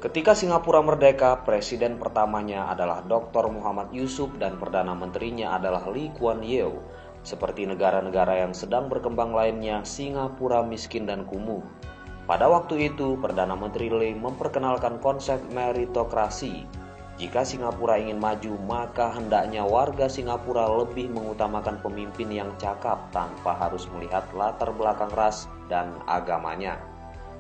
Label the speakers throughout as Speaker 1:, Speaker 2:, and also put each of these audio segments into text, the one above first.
Speaker 1: Ketika Singapura merdeka, presiden pertamanya adalah Dr. Muhammad Yusuf dan perdana menterinya adalah Lee Kuan Yew. Seperti negara-negara yang sedang berkembang lainnya, Singapura miskin dan kumuh. Pada waktu itu, Perdana Menteri Lee memperkenalkan konsep meritokrasi. Jika Singapura ingin maju, maka hendaknya warga Singapura lebih mengutamakan pemimpin yang cakap tanpa harus melihat latar belakang ras dan agamanya.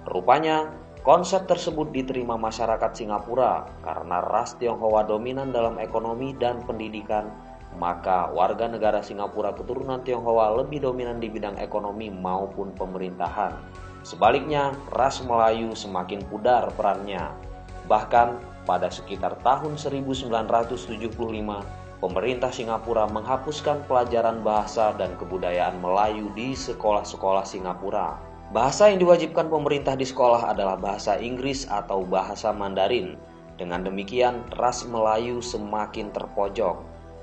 Speaker 1: Rupanya, konsep tersebut diterima masyarakat Singapura karena ras Tionghoa dominan dalam ekonomi dan pendidikan, maka warga negara Singapura keturunan Tionghoa lebih dominan di bidang ekonomi maupun pemerintahan. Sebaliknya, ras Melayu semakin pudar perannya. Bahkan, pada sekitar tahun 1975, pemerintah Singapura menghapuskan pelajaran bahasa dan kebudayaan Melayu di sekolah-sekolah Singapura. Bahasa yang diwajibkan pemerintah di sekolah adalah bahasa Inggris atau bahasa Mandarin. Dengan demikian, ras Melayu semakin terpojok.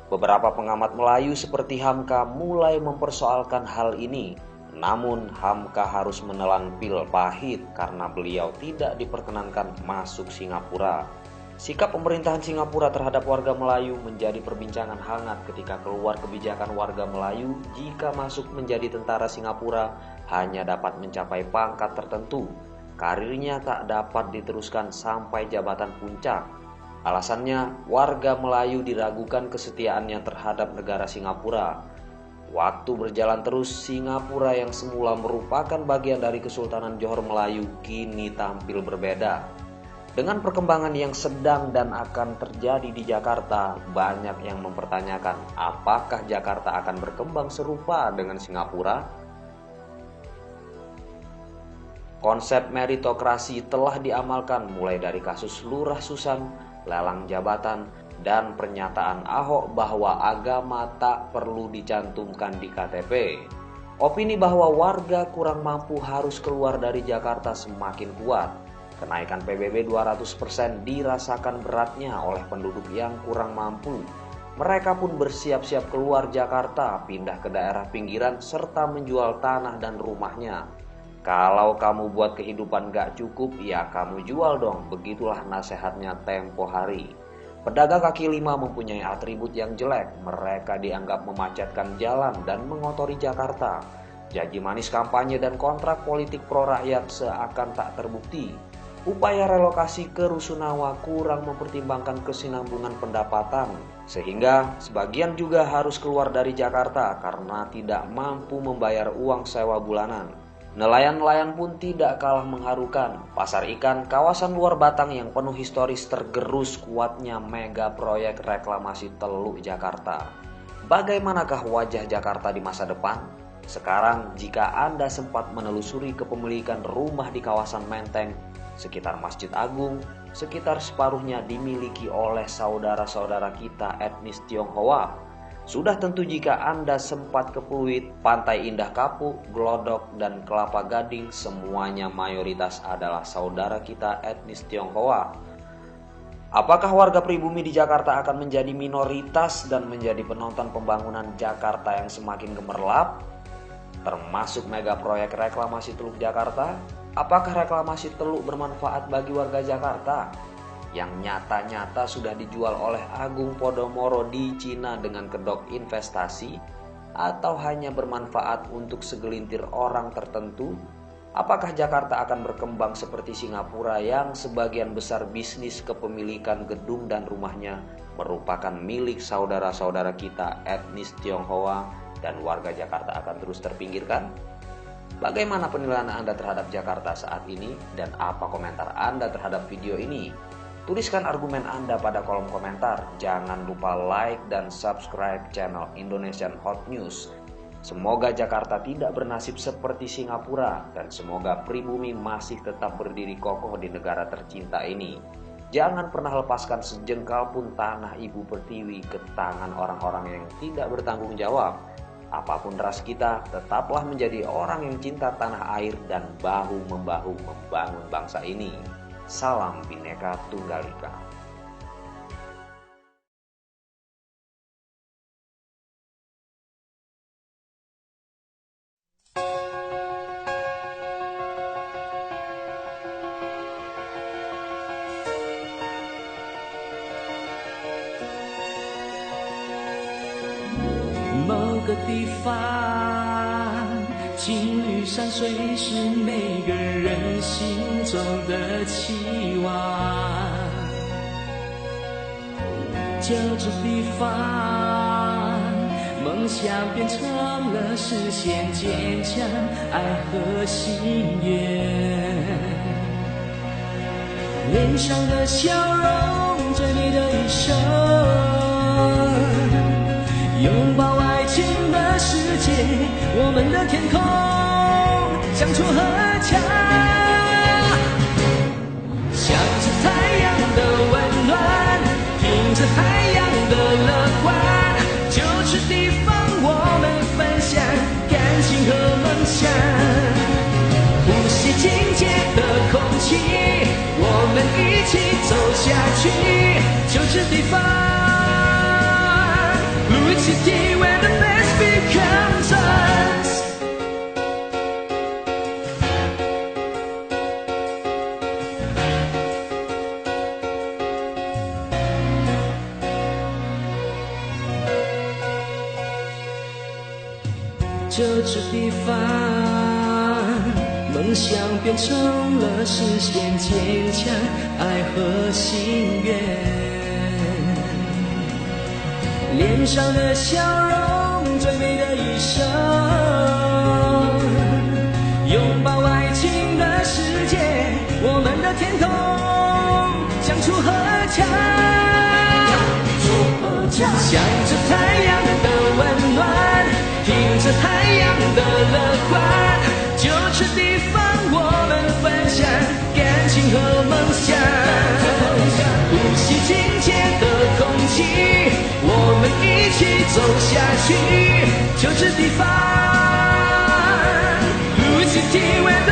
Speaker 1: Beberapa pengamat Melayu seperti Hamka mulai mempersoalkan hal ini. Namun, Hamka harus menelan pil pahit karena beliau tidak diperkenankan masuk Singapura. Sikap pemerintahan Singapura terhadap warga Melayu menjadi perbincangan hangat ketika keluar kebijakan warga Melayu jika masuk menjadi tentara Singapura hanya dapat mencapai pangkat tertentu. Karirnya tak dapat diteruskan sampai jabatan puncak. Alasannya, warga Melayu diragukan kesetiaannya terhadap negara Singapura. Waktu berjalan terus, Singapura yang semula merupakan bagian dari Kesultanan Johor Melayu kini tampil berbeda. Dengan perkembangan yang sedang dan akan terjadi di Jakarta, banyak yang mempertanyakan apakah Jakarta akan berkembang serupa dengan Singapura? Konsep meritokrasi telah diamalkan mulai dari kasus Lurah Susan, lelang jabatan, dan pernyataan Ahok bahwa agama tak perlu dicantumkan di KTP. Opini bahwa warga kurang mampu harus keluar dari Jakarta semakin kuat. Kenaikan PBB 200% dirasakan beratnya oleh penduduk yang kurang mampu. Mereka pun bersiap-siap keluar Jakarta, pindah ke daerah pinggiran, serta menjual tanah dan rumahnya. Kalau kamu buat kehidupan gak cukup, ya kamu jual dong, begitulah nasihatnya Tempo Hari. Pedagang kaki lima mempunyai atribut yang jelek, mereka dianggap memacetkan jalan dan mengotori Jakarta. Janji manis kampanye dan kontrak politik pro rakyat seakan tak terbukti. Upaya relokasi ke Rusunawa kurang mempertimbangkan kesinambungan pendapatan, sehingga sebagian juga harus keluar dari Jakarta karena tidak mampu membayar uang sewa bulanan. Nelayan-nelayan pun tidak kalah mengharukan. Pasar ikan kawasan luar Batang yang penuh historis tergerus kuatnya mega proyek reklamasi Teluk Jakarta. Bagaimanakah wajah Jakarta di masa depan? Sekarang, jika Anda sempat menelusuri kepemilikan rumah di kawasan Menteng, sekitar Masjid Agung, sekitar separuhnya dimiliki oleh saudara-saudara kita etnis Tionghoa. Sudah tentu jika Anda sempat ke Pluit, Pantai Indah Kapuk, Glodok, dan Kelapa Gading, semuanya mayoritas adalah saudara kita etnis Tionghoa. Apakah warga pribumi di Jakarta akan menjadi minoritas dan menjadi penonton pembangunan Jakarta yang semakin gemerlap? Termasuk mega proyek reklamasi Teluk Jakarta? Apakah reklamasi teluk bermanfaat bagi warga Jakarta? Yang nyata-nyata sudah dijual oleh Agung Podomoro di Cina dengan kedok investasi? Atau hanya bermanfaat untuk segelintir orang tertentu? Apakah Jakarta akan berkembang seperti Singapura yang sebagian besar bisnis kepemilikan gedung dan rumahnya merupakan milik saudara-saudara kita etnis Tionghoa dan warga Jakarta akan terus terpinggirkan? Bagaimana penilaian Anda terhadap Jakarta saat ini dan apa komentar Anda terhadap video ini? Tuliskan argumen Anda pada kolom komentar. Jangan lupa like dan subscribe channel Indonesian Hot News. Semoga Jakarta tidak bernasib seperti Singapura dan semoga pribumi masih tetap berdiri kokoh di negara tercinta ini. Jangan pernah lepaskan sejengkal pun tanah ibu pertiwi ke tangan orang-orang yang tidak bertanggung jawab. Apapun ras kita, tetaplah menjadi orang yang cinta tanah air dan bahu-membahu membangun bangsa ini. Salam Bhinneka Tunggal Ika.
Speaker 2: 的地方，情侣山水是每个人心中的期望。就这地方，梦想变成了实现坚强爱和心愿。脸上的笑容，最美的一生，拥抱爱情的世界，我们的天空相处和洽，向着太阳的温暖，听着海洋的乐观，就这地方我们分享感情和梦想。呼吸清洁的空气，我们一起走下去，就这地方。Blue City where the best becomes us。 就这地方，梦想变成了实现坚强爱和心愿。脸上的笑容，最美的一生，拥抱爱情的世界，我们的天空相处和洽，向着太阳的温暖，听着太阳的乐观，就这地方我们分享感情和梦想。呼吸清洁的空气，我们一起走下去，就这地方。Blue City where